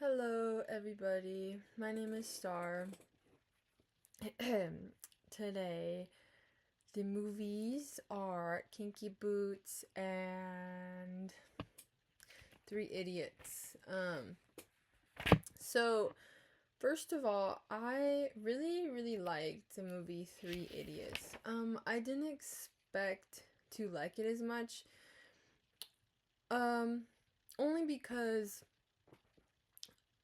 Hello, everybody. My name is Star. Today, the movies are Kinky Boots and Three Idiots. So first of all, I really liked the movie Three Idiots. I didn't expect to like it as much. Only because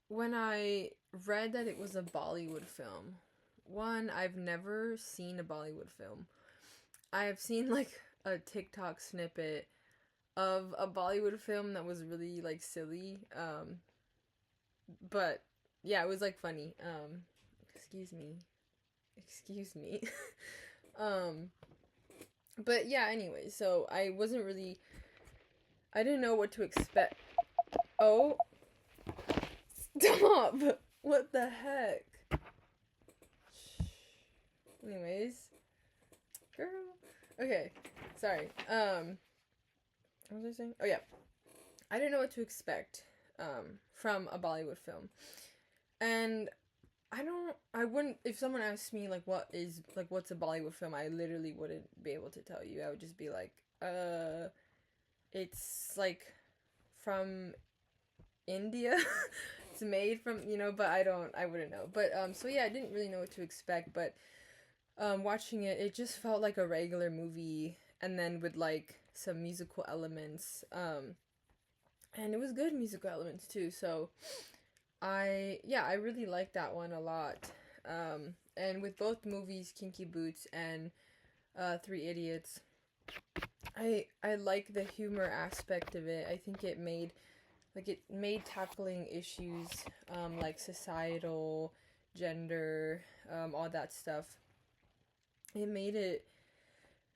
when I read that it was a Bollywood film, one, I've never seen a Bollywood film. I've seen like a TikTok snippet of a Bollywood film that was really like silly. But yeah, it was like funny. Excuse me. Excuse me. um, but yeah, anyway, so I didn't know what to expect. Oh, stop! What the heck? Anyways, girl. Okay, sorry. What was I saying? Oh yeah, I didn't know what to expect from a Bollywood film, and I wouldn't, if someone asked me like what's a Bollywood film, I literally wouldn't be able to tell you. I would just be like, it's like from India. It's made from, but I wouldn't know. But so yeah, I didn't really know what to expect, but watching it just felt like a regular movie, and then with like some musical elements, and it was good musical elements too. So I really liked that one a lot. And with both movies, Kinky Boots and Three Idiots, I like the humor aspect of it. I think it made tackling issues like societal, gender, all that stuff. It made it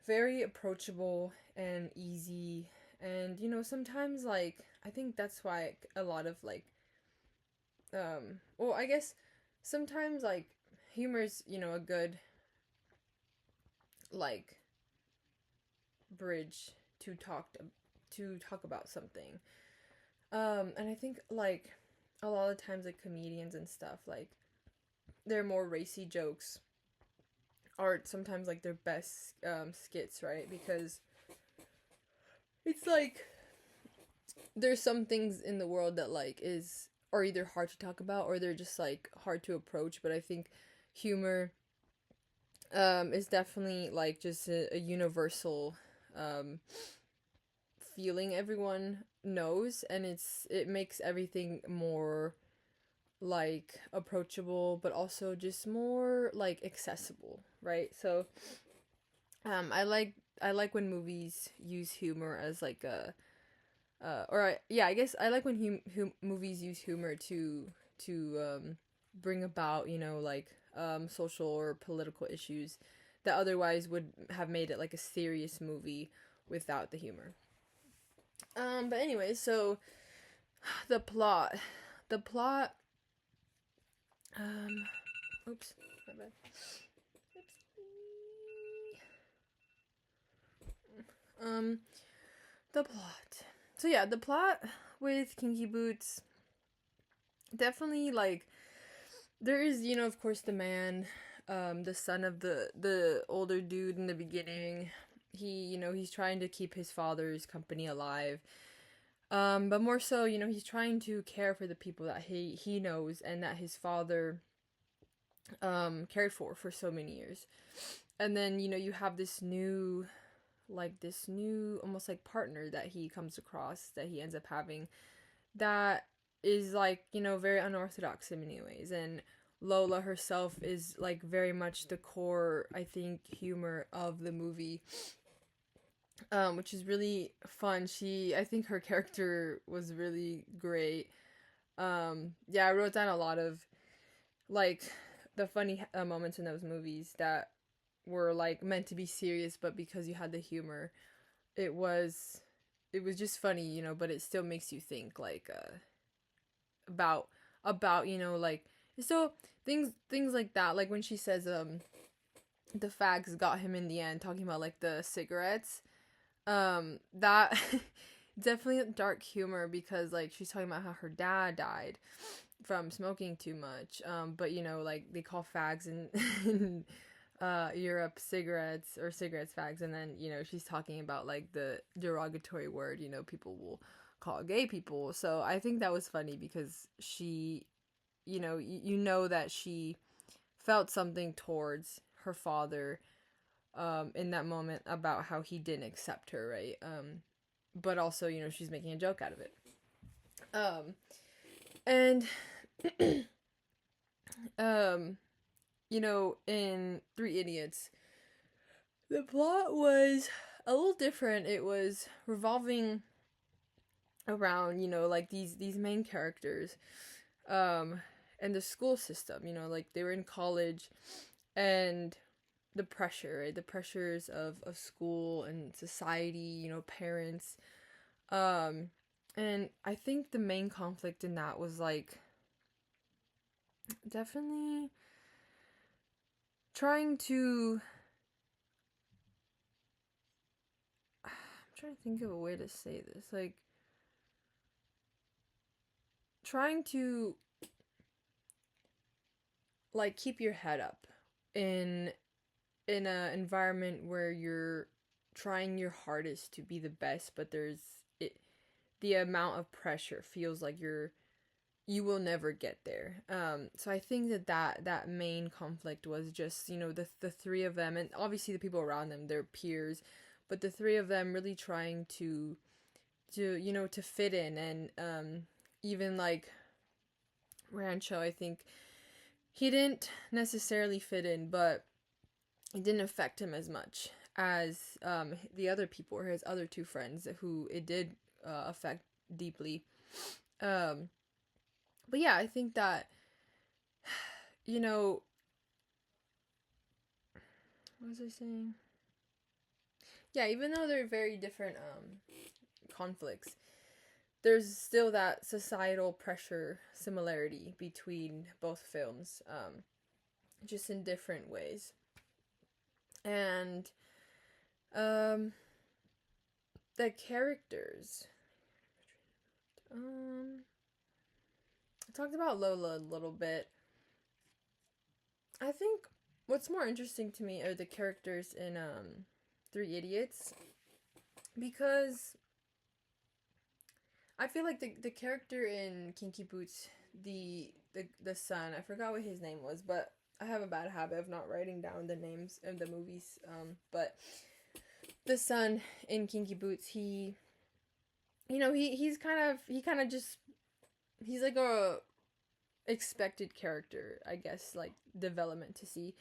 very approachable and easy. And sometimes, like, I think that's why a lot of like well, I guess sometimes like humor's, a good like bridge to talk about something. And I think like a lot of times like comedians and stuff, like their more racy jokes are sometimes like their best skits, right? Because it's like there's some things in the world that like are either hard to talk about or they're just like hard to approach. But I think humor is definitely like just a universal feeling everyone knows, and it makes everything more like approachable, but also just more like accessible, right? So I like when movies use humor as like I guess I like when movies use humor to bring about, like social or political issues that otherwise would have made it like a serious movie without the humor. But anyway, so the plot, the plot, um, oops, my bad. Um, the plot. So yeah, the plot with Kinky Boots, definitely like there is, of course, the man, the son of the older dude in the beginning. He's trying to keep his father's company alive. But more so, he's trying to care for the people that he knows and that his father cared for so many years. And then, you have this new almost like partner that he comes across, that he ends up having, that is like, very unorthodox in many ways. And Lola herself is like very much the core, I think, humor of the movie, which is really fun. I think her character was really great. Yeah, I wrote down a lot of like the funny moments in those movies that were like meant to be serious, but because you had the humor, it was just funny, but it still makes you think like about like so things like that, like when she says the fags got him in the end, talking about like the cigarettes, that definitely dark humor because like she's talking about how her dad died from smoking too much. But you know, like they call fags in Europe cigarettes, or cigarettes fags, and then you know she's talking about like the derogatory word, you know, people will call gay people. So I think that was funny because she, you know, you know that she felt something towards her father in that moment about how he didn't accept her, right? But also, you know, she's making a joke out of it. And um, you know, in Three Idiots, the plot was a little different. It was revolving around, you know, like these main characters, um, and the school system. You know, like they were in college, and the pressure, right? The pressures of school and society. You know, parents. Um, and I think the main conflict in that was like definitely trying to. I'm trying to think of a way to say this. Like trying to like keep your head up in a environment where you're trying your hardest to be the best, but there's it the amount of pressure feels like you will never get there. So I think that main conflict was just, you know, the three of them, and obviously the people around them, their peers, but the three of them really trying to you know, to fit in. And even like Rancho, I think he didn't necessarily fit in, but it didn't affect him as much as the other people, or his other two friends, who it did affect deeply. Um, but yeah, I think that, you know, what was I saying? Yeah, even though they're very different conflicts, there's still that societal pressure similarity between both films, just in different ways. And um, the characters. I talked about Lola a little bit. I think what's more interesting to me are the characters in Three Idiots, because I feel like the character in Kinky Boots, the son, I forgot what his name was, but I have a bad habit of not writing down the names of the movies. But the son in Kinky Boots, he, you know, he kind of just, he's like a expected character, I guess, like development to see.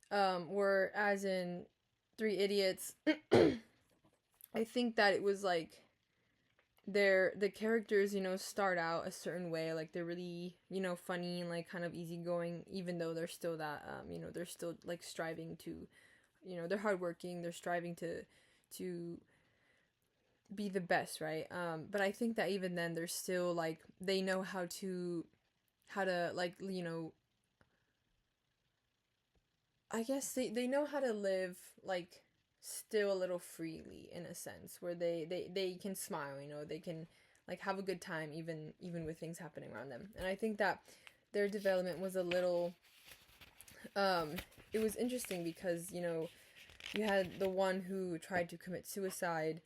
Whereas in Three Idiots, I think that it was like the characters, you know, start out a certain way, like they're really, you know, funny and like kind of easygoing, even though they're still that you know, they're still like striving to, you know, they're hardworking, they're striving to be the best, right? But I think that even then they're still like, they know how to like, you know, I guess they know how to live like still a little freely, in a sense, where they can smile, you know, they can like have a good time even with things happening around them. And I think that their development was a little um it was interesting because, you know, you had the one who tried to commit suicide,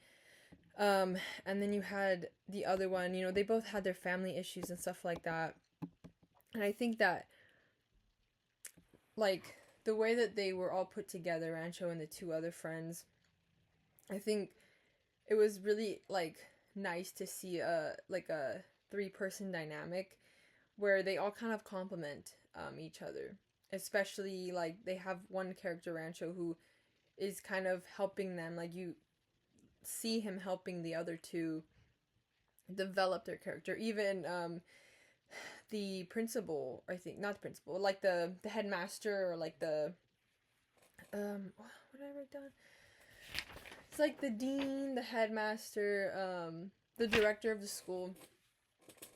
and then you had the other one, you know, they both had their family issues and stuff like that. And I think that like the way that they were all put together, Rancho and the two other friends, I think it was really like nice to see a three-person dynamic where they all kind of complement each other. Especially like they have one character, Rancho, who is kind of helping them, like you see him helping the other two develop their character. Even the principal, I think, not the principal, like the headmaster, or like the what did I write down? It's like the dean, the headmaster, the director of the school.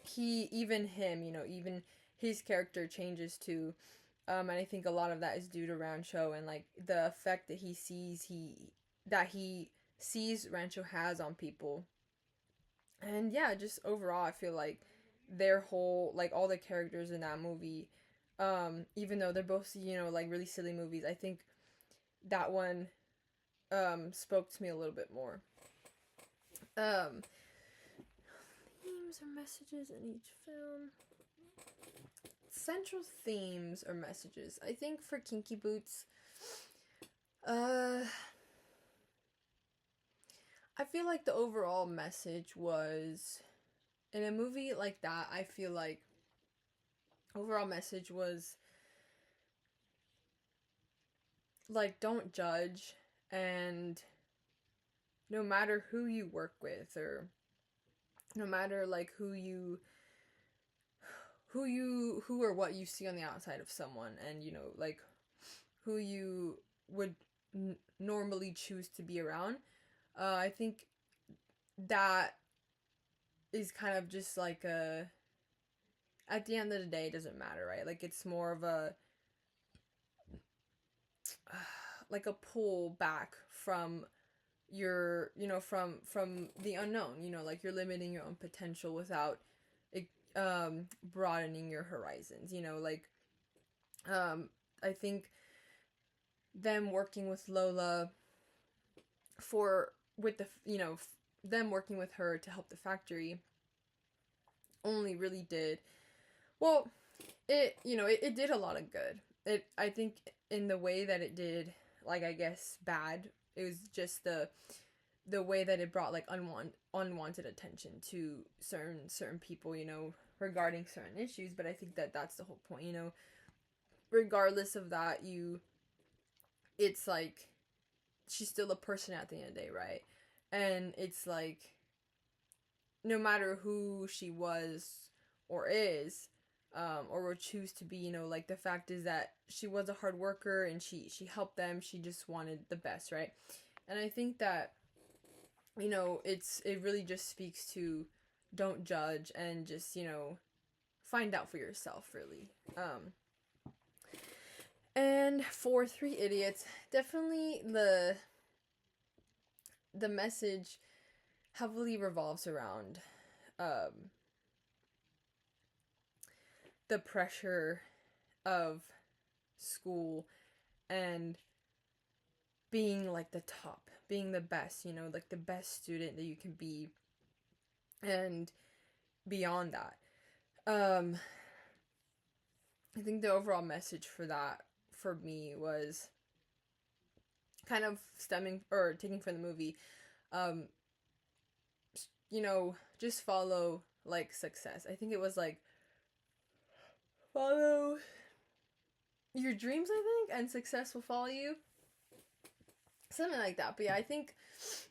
He, even him, you know, even his character changes too. And I think a lot of that is due to Rancho, and like the effect that he sees Rancho has on people. And yeah, just overall, I feel like their whole, like, all the characters in that movie, even though they're both, like, really silly movies, I think that one spoke to me a little bit more. Um, Themes or messages in each film. Central themes or messages. I think for Kinky Boots, uh, I feel like the overall message was, in a movie like that, I feel like overall message was like, don't judge, and no matter who you work with, or no matter like who or what you see on the outside of someone, and like who you would normally choose to be around, I think that is kind of just like a, at the end of the day, it doesn't matter, right? Like, it's more of a like a pull back from your, from the unknown, like you're limiting your own potential without broadening your horizons, like I think them working with Lola for with the them working with her to help the factory only really did, well, it did a lot of good. I think in the way that it did, like, I guess bad, it was just the way that it brought like unwanted attention to certain people, regarding certain issues. But I think that that's the whole point, regardless of that, it's like she's still a person at the end of the day, right? And it's like, no matter who she was or is, or will choose to be, like, the fact is that she was a hard worker, and she helped them. She just wanted the best, right? And I think that, it really just speaks to, don't judge, and just, find out for yourself, really. And for Three Idiots, definitely the message heavily revolves around the pressure of school, and being like the top, being the best, like the best student that you can be, and beyond that. I think the overall message for that, for me, was kind of stemming or taking from the movie. um just follow, like, success. I think it was like, follow your dreams, I think, and success will follow you, something like that. But yeah, I think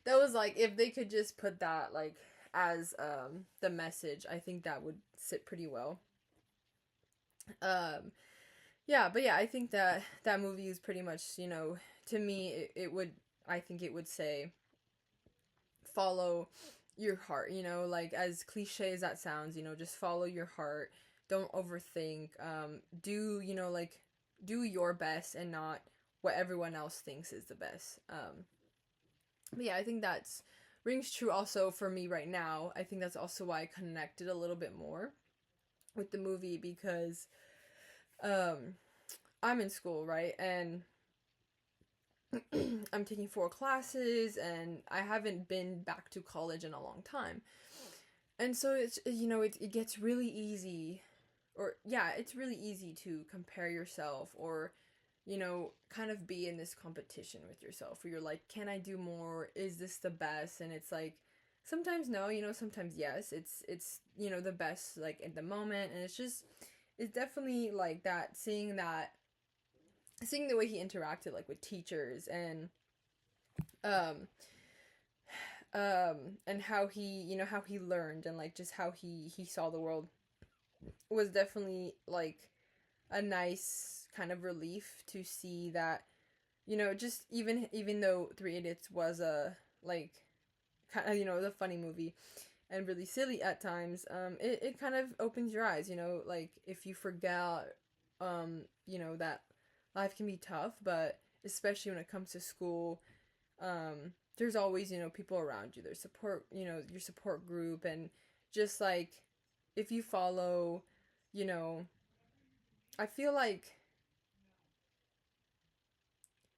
that was like, if they could just put that like as the message, I think that would sit pretty well. Yeah, but yeah, I think that that movie is pretty much, to me, it would, I think it would say, follow your heart, like, as cliche as that sounds, just follow your heart. Don't overthink. Do, like, do your best, and not what everyone else thinks is the best. But yeah, I think that's rings true also for me right now. I think that's also why I connected a little bit more with the movie, because um I'm in school, right? And I'm taking 4 classes, and I haven't been back to college in a long time. And so it's, it gets really easy, or yeah, it's really easy to compare yourself, or kind of be in this competition with yourself, where you're like, can I do more? Is this the best? And it's like, sometimes no, sometimes yes. It's the best, like, at the moment. And it's definitely like that, seeing the way he interacted, like, with teachers, um and how he, how he learned, and like just how he saw the world, was definitely like a nice kind of relief to see that, just even though Three Idiots was a, like, kind of, the funny movie, and really silly at times, it kind of opens your eyes, like, if you forget, that life can be tough, but especially when it comes to school, there's always, people around you. There's support, your support group, and just like if you follow, you know, I feel like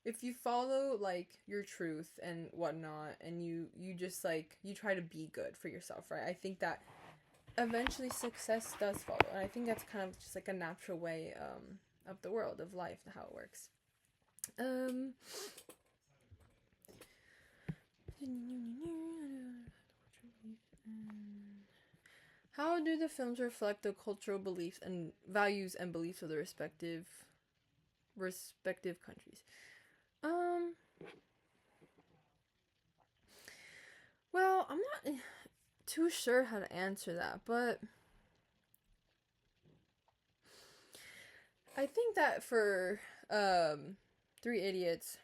if you follow like your truth and whatnot, and you just like you try to be good for yourself, right? I think that eventually success does follow, and I think that's kind of just like a natural way of the world, of life, how it works. um how do the films reflect the cultural beliefs and values and beliefs of the respective countries? um well, I'm not too sure how to answer that, but I think that for Three Idiots,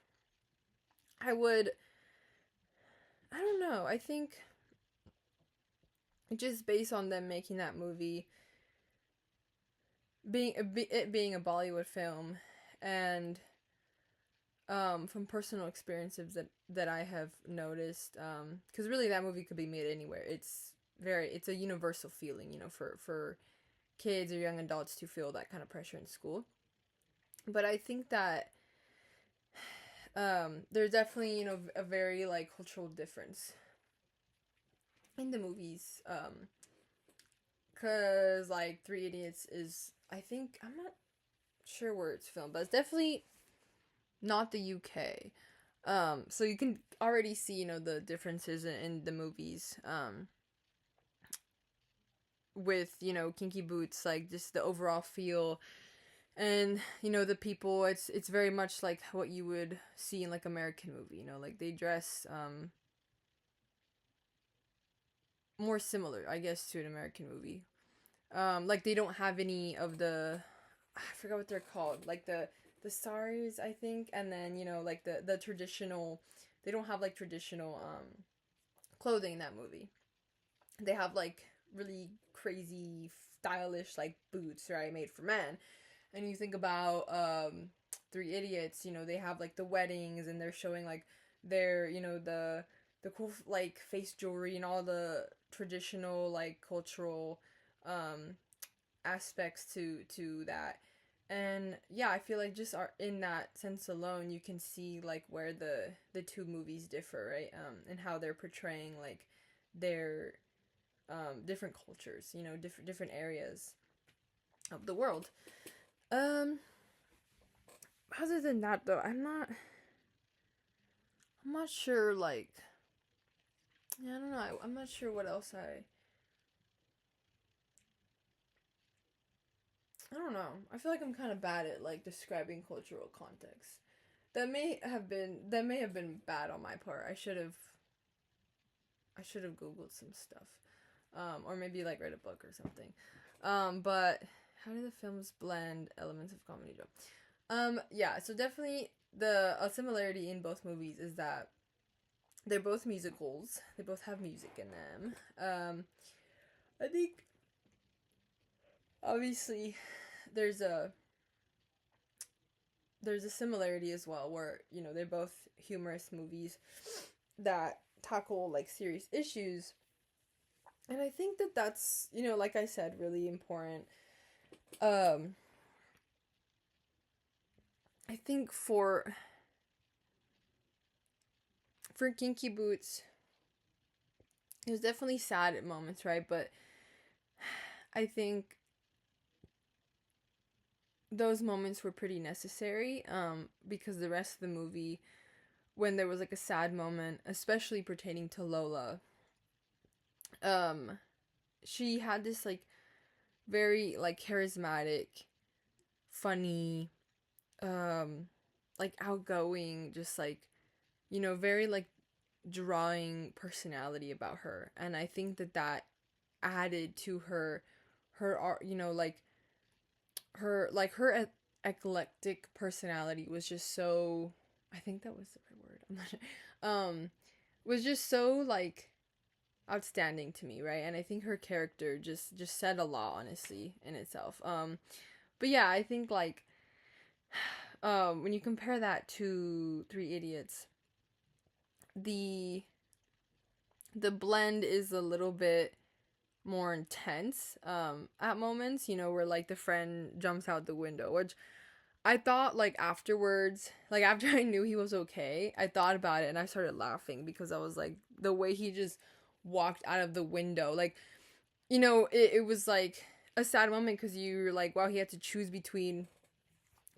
I would, I don't know, I think just based on them making that movie, it being a Bollywood film, and from personal experiences that I have noticed, because really that movie could be made anywhere. It's a universal feeling, for kids or young adults to feel that kind of pressure in school. But I think that there's definitely, a very like cultural difference in the movies. Cause like Three Idiots is, I think, I'm not sure where it's filmed, but it's definitely not the UK. So you can already see, the differences in the movies. With, Kinky Boots, like just the overall feel, and the people, it's very much like what you would see in like American movie, like they dress more similar, I guess, to an American movie. Like they don't have any of the, I forgot what they're called, like the saris, I think, and then like the traditional, they don't have like traditional clothing in that movie. They have like really crazy stylish like boots, right, made for men. And you think about Three Idiots, they have like the weddings, and they're showing like their, the cool like face jewelry and all the traditional like cultural um aspects to that. And yeah, I feel like just in that sense alone, you can see like where the two movies differ, right? And how they're portraying like their different cultures, different areas of the world. Um, Other than that, though, I'm not sure. Like, yeah, I don't know. I'm not sure what else I don't know. I feel like I'm kind of bad at like describing cultural context. That may have been bad on my part. I should have googled some stuff, or maybe like read a book or something. But how do the films blend elements of comedy and drama? Yeah. So definitely a similarity in both movies is that they're both musicals. They both have music in them. I think obviously there's a there's a similarity as well, where they're both humorous movies that tackle like serious issues. And I think that that's, like I said, really important. um I think for Kinky Boots, it was definitely sad at moments, right? But I think those moments were pretty necessary, because the rest of the movie, when there was like a sad moment, especially pertaining to Lola, um she had this like very like charismatic, funny, like outgoing, just like, very like drawing personality about her. And I think that added to her art, her eclectic personality was just so, I think that was the right word, I'm not sure, was just so like outstanding to me, right? And I think her character just said a lot, honestly, in itself. But yeah, I think like when you compare that to Three Idiots, the blend is a little bit more intense at moments, where like the friend jumps out the window, which I thought like afterwards, like after I knew he was okay, I thought about it and I started laughing because I was like the way he just walked out of the window, like, it was like a sad moment because you're like, wow, he had to choose between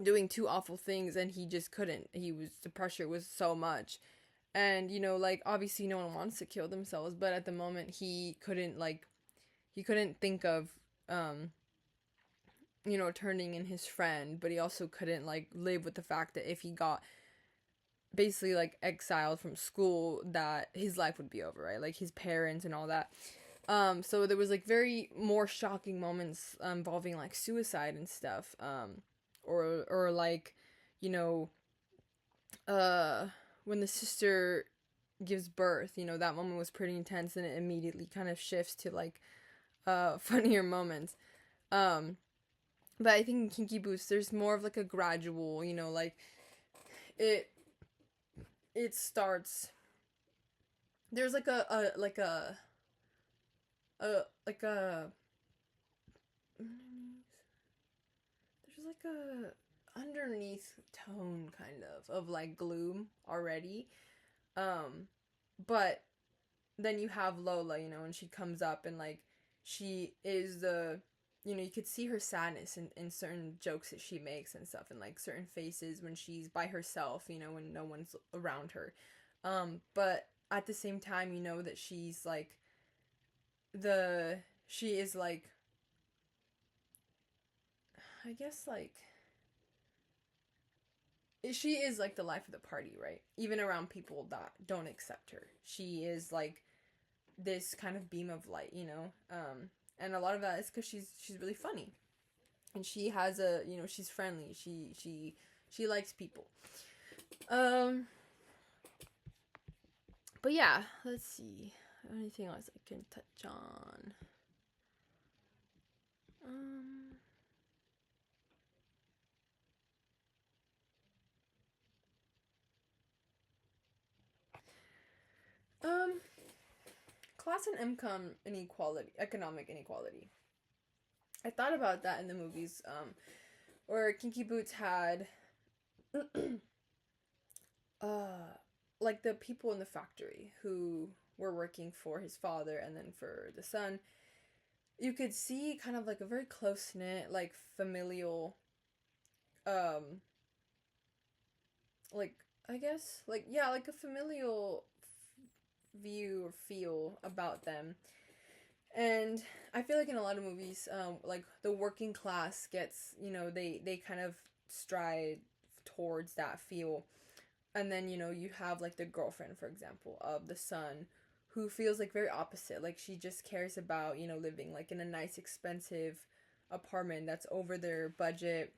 doing two awful things and he just couldn't. The pressure was so much. And, like obviously no one wants to kill themselves, but at the moment he couldn't think of um turning in his friend, but he also couldn't like live with the fact that if he got basically like exiled from school, that his life would be over, right? Like his parents and all that. So there was like very more shocking moments involving like suicide and stuff. Or like, you know, uh when the sister gives birth, that moment was pretty intense and it immediately kind of shifts to like funnier moments. Um but I think in Kinky Boots there's more of like a gradual, like it it starts, there's like a there's like a underneath tone kind of like gloom already. um but then you have Lola, and she comes up and like she is the, you could see her sadness in certain jokes that she makes and stuff, and like certain faces when she's by herself, when no one's around her. But at the same time, that she's like she is like, I guess like she is like the life of the party, right? Even around people that don't accept her. She is like this kind of beam of light, and a lot of that is because she's really funny, and she has she's friendly. She likes people. Um, but yeah, let's see. Anything else I can touch on? Um, um, class and income inequality, economic inequality. I thought about that in the movies, where Kinky Boots had, uh, like the people in the factory who were working for his father and then for the son. You could see kind of like a very close knit, like familial, um, like I guess, like yeah, like a familial view or feel about them. And I feel like in a lot of movies, like the working class gets, they kind of stride towards that feel. And then, you have like the girlfriend, for example, of the son, who feels like very opposite. Like she just cares about, living like in a nice, expensive apartment that's over their budget.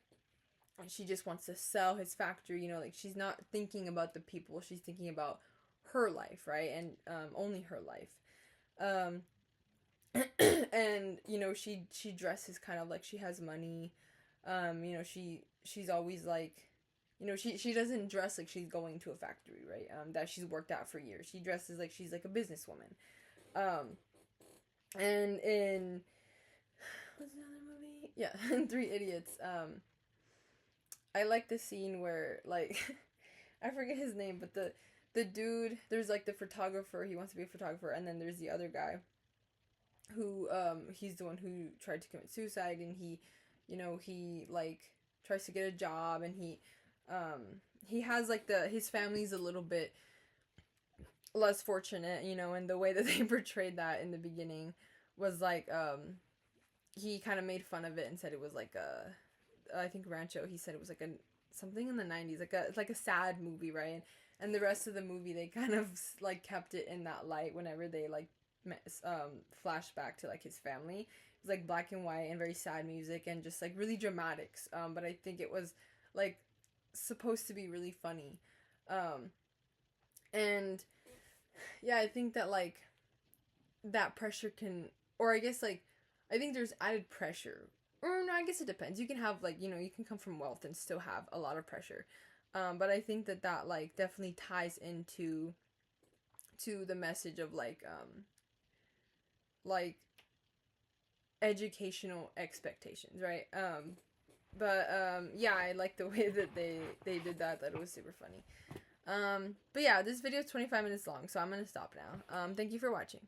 And she just wants to sell his factory, like she's not thinking about the people, she's thinking about her life, right? And only her life. Um, and she dresses kind of like she has money. She's always like, she doesn't dress like she's going to a factory, right? That she's worked at for years. She dresses like she's like a businesswoman. And in, what's another movie? Yeah, in Three Idiots. I like the scene where like I forget his name, but the dude, there's like the photographer, he wants to be a photographer, and then there's the other guy who he's the one who tried to commit suicide, and he like tries to get a job, and he has like his family's a little bit less fortunate, and the way that they portrayed that in the beginning was like he kind of made fun of it and said it was like I think Rancho, he said it was like a something in the 90s, like a sad movie, right? And the rest of the movie they kind of like kept it in that light whenever they like flashback to like his family. It was like black and white and very sad music and just like really dramatics. But I think it was like supposed to be really funny. And yeah, I think that like that pressure can, or I guess like I think there's added pressure. Or no, I guess it depends. You can have like, you can come from wealth and still have a lot of pressure. But I think that like definitely ties into to the message of like educational expectations, right? Yeah, I like the way that they did that. That it was super funny. But yeah, this video is 25 minutes long, so I'm gonna stop now. Thank you for watching.